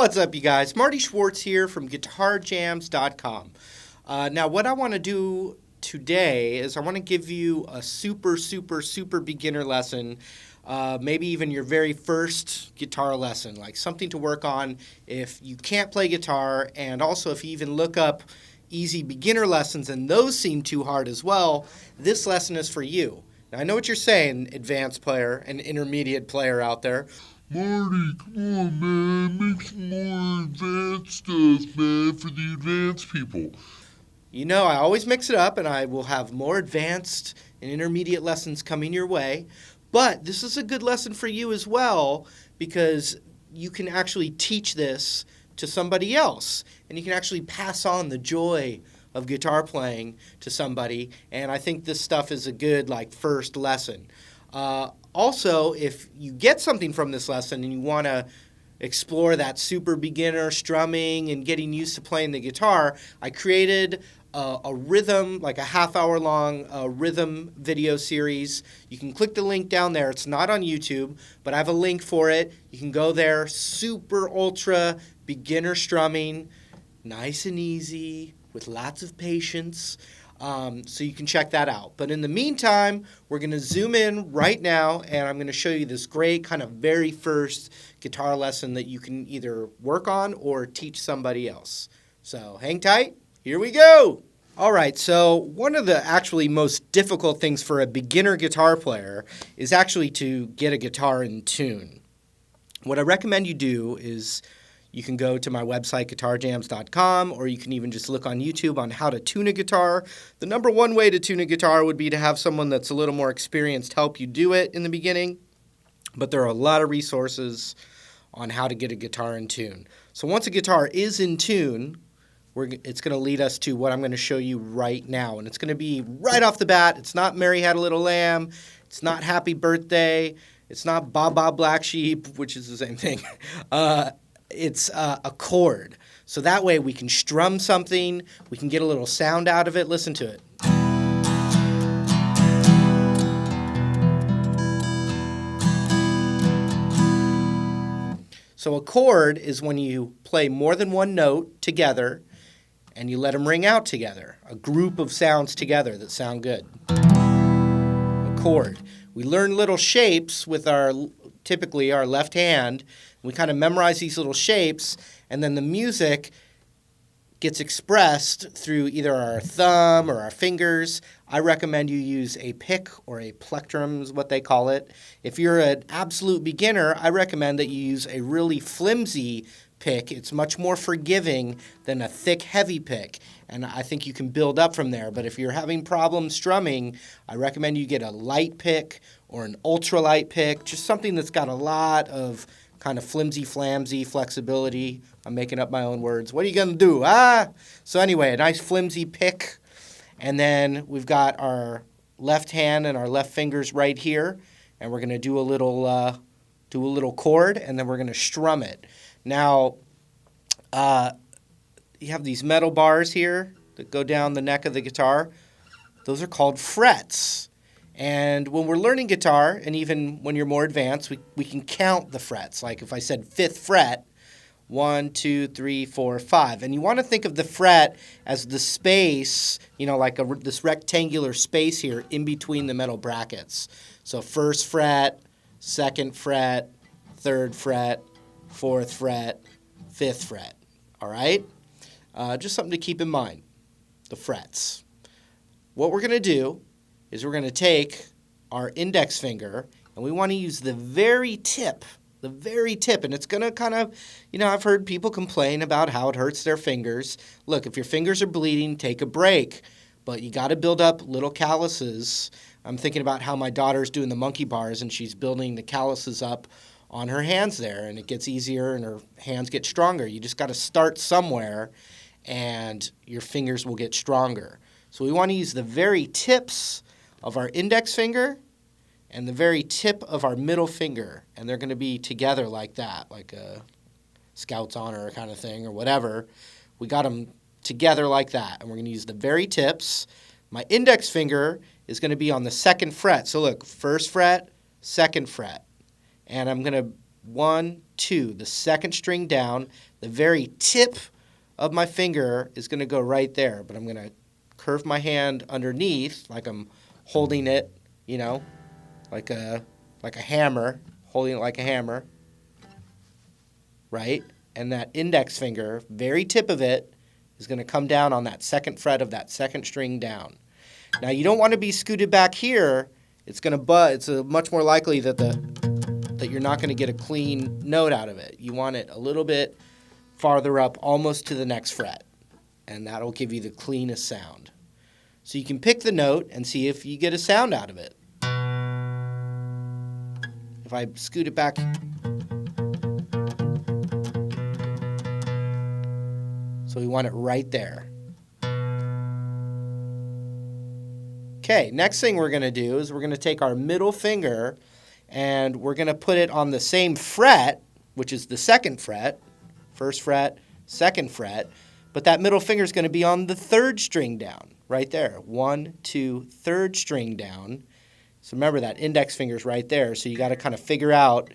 What's up, you guys? Marty Schwartz here from GuitarJams.com. Now, what I want to do today is I want to give you a super beginner lesson, maybe even your very first guitar lesson, like something to work on if you can't play guitar, and also if you even look up easy beginner lessons and those seem too hard as well, this lesson is for you. Now, I know what you're saying, advanced player and intermediate player out there. Marty, come on, man. Make some more advanced stuff, man, for the advanced people. You know, I always mix it up, and I will have more advanced and intermediate lessons coming your way. But this is a good lesson for you as well, because you can actually teach this to somebody else, and you can actually pass on the joy of guitar playing to somebody. And I think this stuff is a good, first lesson. Also, if you get something from this lesson and you want to explore that super beginner strumming and getting used to playing the guitar, I created a rhythm, like a half-hour long rhythm video series. You can click the link down there. It's not on YouTube, but I have a link for it. You can go there. Super ultra beginner strumming, nice and easy with lots of patience. So you can check that out. But in the meantime, we're going to zoom in right now, and I'm going to show you this great kind of very first guitar lesson that you can either work on or teach somebody else. So hang tight. Here we go. All right, so one of the actually most difficult things for a beginner guitar player is actually to get a guitar in tune. What I recommend you do is you can go to my website, GuitarJams.com, or you can even just look on YouTube on how to tune a guitar. The number one way to tune a guitar would be to have someone that's a little more experienced help you do it in the beginning. But there are a lot of resources on how to get a guitar in tune. So once a guitar is in tune, it's going to lead us to what I'm going to show you right now. And it's going to be right off the bat. It's not Mary Had a Little Lamb. It's not Happy Birthday. It's not Ba Ba Black Sheep, which is the same thing. It's a chord. So that way we can strum something, we can get a little sound out of it. Listen to it. So a chord is when you play more than one note together and you let them ring out together, a group of sounds together that sound good. A chord. We learn little shapes with typically our left hand. We kind of memorize these little shapes, and then the music gets expressed through either our thumb or our fingers. I recommend you use a pick or a plectrum is what they call it. If you're an absolute beginner, I recommend that you use a really flimsy pick. It's much more forgiving than a thick, heavy pick, and I think you can build up from there. But if you're having problems strumming, I recommend you get a light pick or an ultralight pick, just something that's got a lot of kind of flimsy flexibility. I'm making up my own words. What are you going to do? So anyway, a nice flimsy pick. And then we've got our left hand and our left fingers right here. And we're going to do a little chord, and then we're going to strum it. Now, you have these metal bars here that go down the neck of the guitar. Those are called frets. And when we're learning guitar, and even when you're more advanced, we can count the frets. Like if I said 5th fret, 1, 2, 3, 4, 5. And you want to think of the fret as the space, like this rectangular space here in between the metal brackets. So 1st fret, 2nd fret, 3rd fret, 4th fret, 5th fret. All right? Just something to keep in mind, the frets. What we're going to do is we're going to take our index finger, and we want to use the very tip, and it's going to kind of, I've heard people complain about how it hurts their fingers. Look, if your fingers are bleeding, take a break, but you got to build up little calluses. I'm thinking about how my daughter's doing the monkey bars, and she's building the calluses up on her hands there, and it gets easier, and her hands get stronger. You just got to start somewhere, and your fingers will get stronger. So we want to use the very tips of our index finger and the very tip of our middle finger, and they're going to be together like that, like a Scout's honor kind of thing or whatever. We got them together like that, and we're going to use the very tips. My index finger is going to be on the 2nd fret. So look, 1st fret, 2nd fret, and I'm going to 1, 2. The second string down. The very tip of my finger is going to go right there, but I'm going to curve my hand underneath like I'm holding it, you know, like a hammer, holding it like a hammer, right? And that index finger, very tip of it, is going to come down on that second fret of that second string down. Now you don't want to be scooted back here. It's going to it's much more likely that you're not going to get a clean note out of it. You want it a little bit farther up, almost to the next fret, and that'll give you the cleanest sound. So you can pick the note and see if you get a sound out of it. If I scoot it back, so we want it right there. Okay, next thing we're going to do is we're going to take our middle finger and we're going to put it on the same fret, which is the second fret, first fret, second fret, but that middle finger is going to be on the third string down, right there. 1, 2, third string down. So remember that index finger is right there, so you got to kind of figure out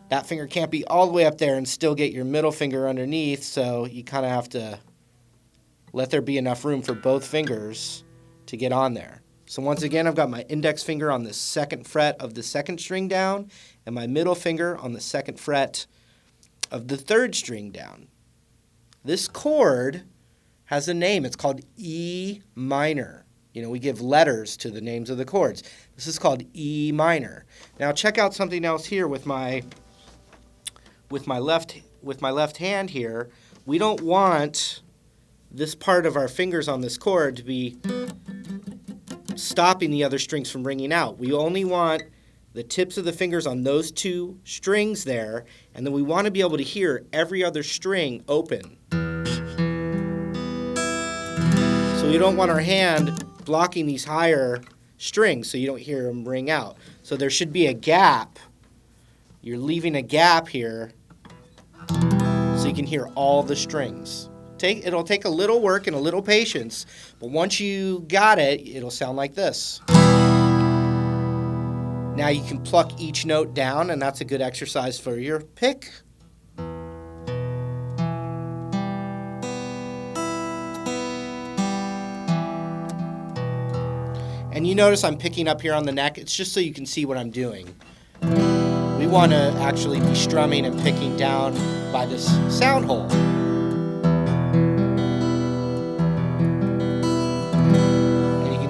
that finger can't be all the way up there and still get your middle finger underneath, so you kind of have to let there be enough room for both fingers to get on there. So once again, I've got my index finger on the second fret of the second string down and my middle finger on the second fret of the third string down. This chord has a name. It's called E minor. You know, we give letters to the names of the chords. This is called E minor. Now check out something else here with my left hand here. We don't want this part of our fingers on this chord to be stopping the other strings from ringing out. We only want the tips of the fingers on those two strings there, and then we want to be able to hear every other string open. So we don't want our hand blocking these higher strings so you don't hear them ring out. So there should be a gap. You're leaving a gap here so you can hear all the strings. It'll take a little work and a little patience, but once you got it, it'll sound like this. Now you can pluck each note down, and that's a good exercise for your pick. And you notice I'm picking up here on the neck. It's just so you can see what I'm doing. We want to actually be strumming and picking down by this sound hole.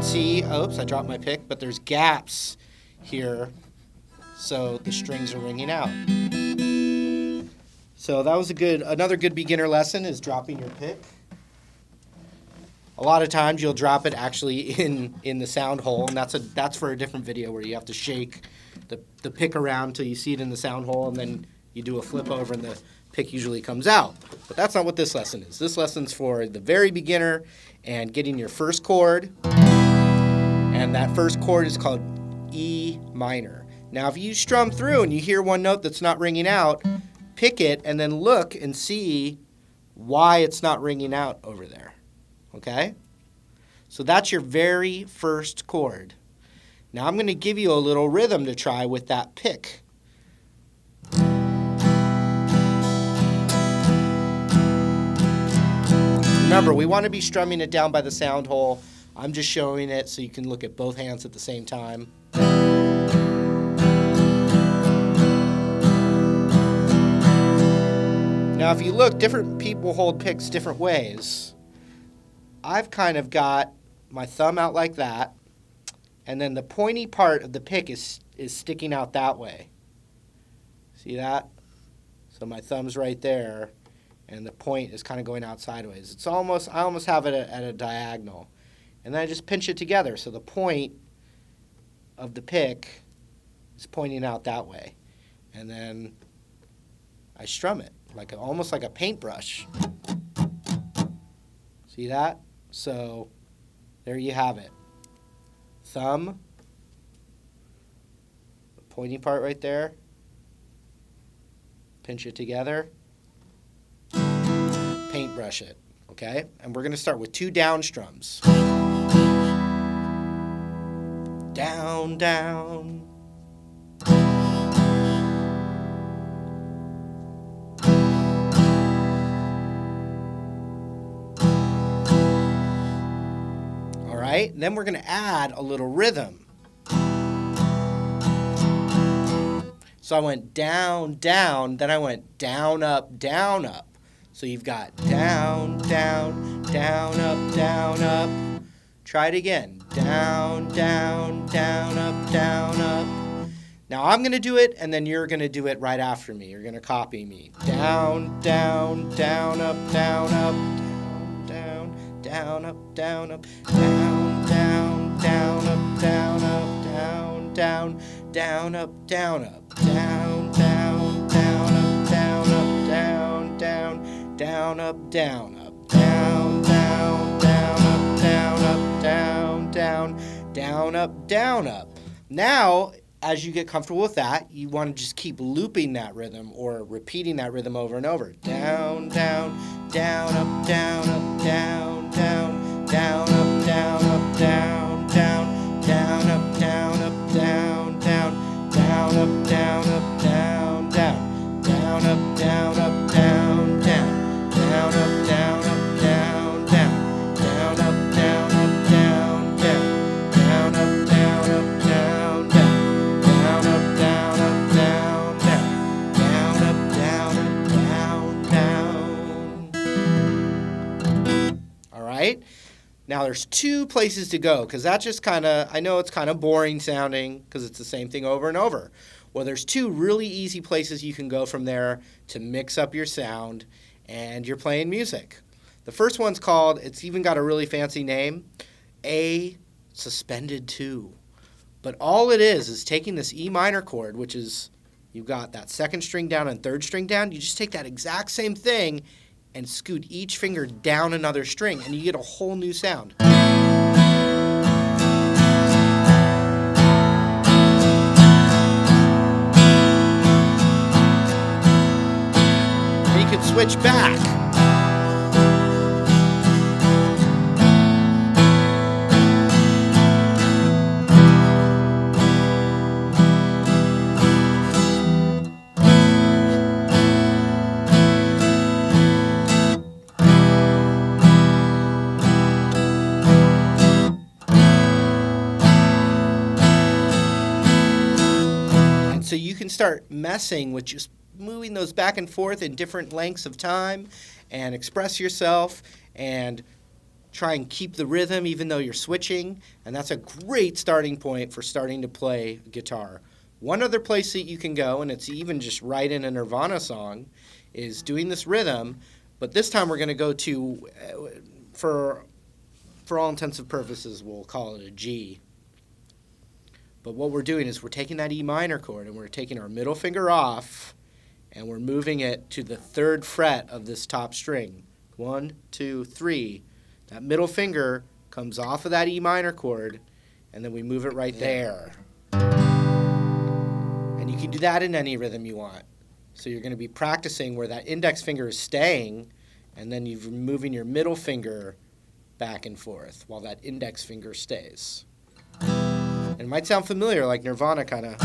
See, oops, I dropped my pick, but there's gaps here, so the strings are ringing out. So that was another good beginner lesson is dropping your pick. A lot of times you'll drop it actually in the sound hole, and that's for a different video where you have to shake the pick around till you see it in the sound hole, and then you do a flip over and the pick usually comes out. But that's not what this lesson is. This lesson's for the very beginner and getting your first chord. And that first chord is called E minor. Now, if you strum through and you hear one note that's not ringing out, pick it and then look and see why it's not ringing out over there. Okay? So that's your very first chord. Now I'm going to give you a little rhythm to try with that pick. Remember, we want to be strumming it down by the sound hole. I'm just showing it so you can look at both hands at the same time. Now, if you look, different people hold picks different ways. I've kind of got my thumb out like that, and then the pointy part of the pick is sticking out that way. See that? So my thumb's right there, and the point is kind of going out sideways. I almost have it at a diagonal. And then I just pinch it together, so the point of the pick is pointing out that way. And then I strum it, almost like a paintbrush. See that? So there you have it. Thumb, the pointy part right there, pinch it together, paintbrush it, okay? And we're going to start with 2 down strums. Down, down. right? And then we're going to add a little rhythm. So I went down, down, then I went down, up, down, up. So you've got down, down, down, up, down, up. Try it again. Down, down, down, up, down, up. Now I'm going to do it, and then you're going to do it right after me. You're going to copy me. Down, down, down, up, down, up. Down, down, up, down, up. Down, down, down, up, down, up. Down, down, down, up, down, up. Down, down, down, up, down, up. Down, down, down, up, down, up. Down, down, down, up, down, up. Down, down, down, up, down, up. Now, as you get comfortable with that, you want to just keep looping that rhythm or repeating that rhythm over and over. Down, down, down, up, down, up, down, down, down, up, down, up, down, down, down, up, down, up, down, down, down, up, down, up, down, down, down, up, down, up, down, down, down, up, down, up, down, down, down, up, down, up, down, down, down, up, down, up, down, down, down, up, down, up, down, down, down, up, down, up, down, down. All right. Now there's two places to go because that just kind of, I know it's kind of boring sounding because it's the same thing over and over. Well, there's two really easy places you can go from there to mix up your sound and you're playing music. The first one's called, it's even got a really fancy name, A suspended 2. But all it is taking this E minor chord, which is, you've got that second string down and third string down, you just take that exact same thing and scoot each finger down another string, and you get a whole new sound. And you can switch back. So you can start messing with just moving those back and forth in different lengths of time and express yourself and try and keep the rhythm even though you're switching. And that's a great starting point for starting to play guitar. One other place that you can go, and it's even just right in a Nirvana song, is doing this rhythm. But this time we're going to go to, for all intents and purposes, we'll call it a G. But what we're doing is we're taking that E minor chord and we're taking our middle finger off and we're moving it to the 3rd fret of this top string. 1, 2, 3. That middle finger comes off of that E minor chord and then we move it right there. And you can do that in any rhythm you want. So you're going to be practicing where that index finger is staying and then you're moving your middle finger back and forth while that index finger stays. It might sound familiar, like Nirvana kind of.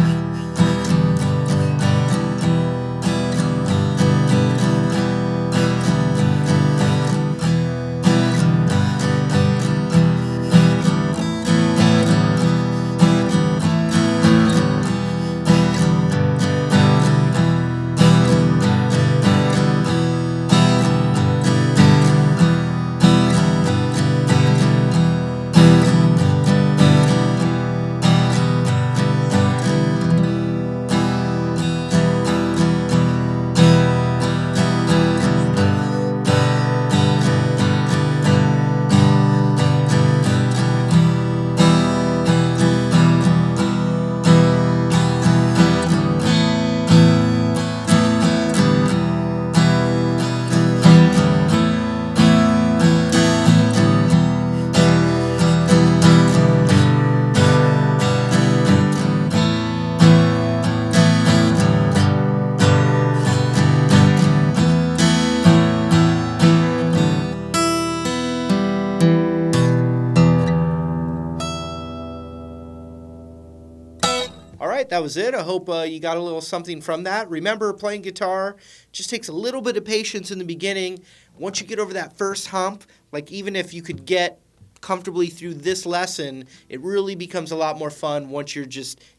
All right, that was it. I hope you got a little something from that. Remember, playing guitar just takes a little bit of patience in the beginning. Once you get over that first hump, like even if you could get comfortably through this lesson, it really becomes a lot more fun once you're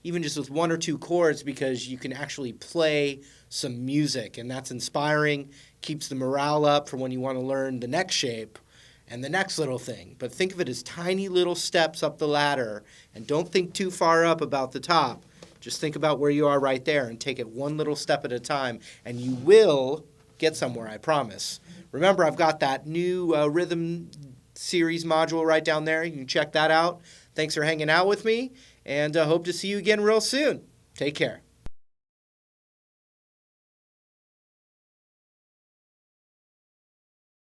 even just with 1 or 2 chords, because you can actually play some music, and that's inspiring, keeps the morale up for when you want to learn the next shape and the next little thing. But think of it as tiny little steps up the ladder, and don't think too far up about the top. Just think about where you are right there and take it one little step at a time, and you will get somewhere, I promise. Remember, I've got that new rhythm series module right down there. You can check that out. Thanks for hanging out with me, and hope to see you again real soon. Take care.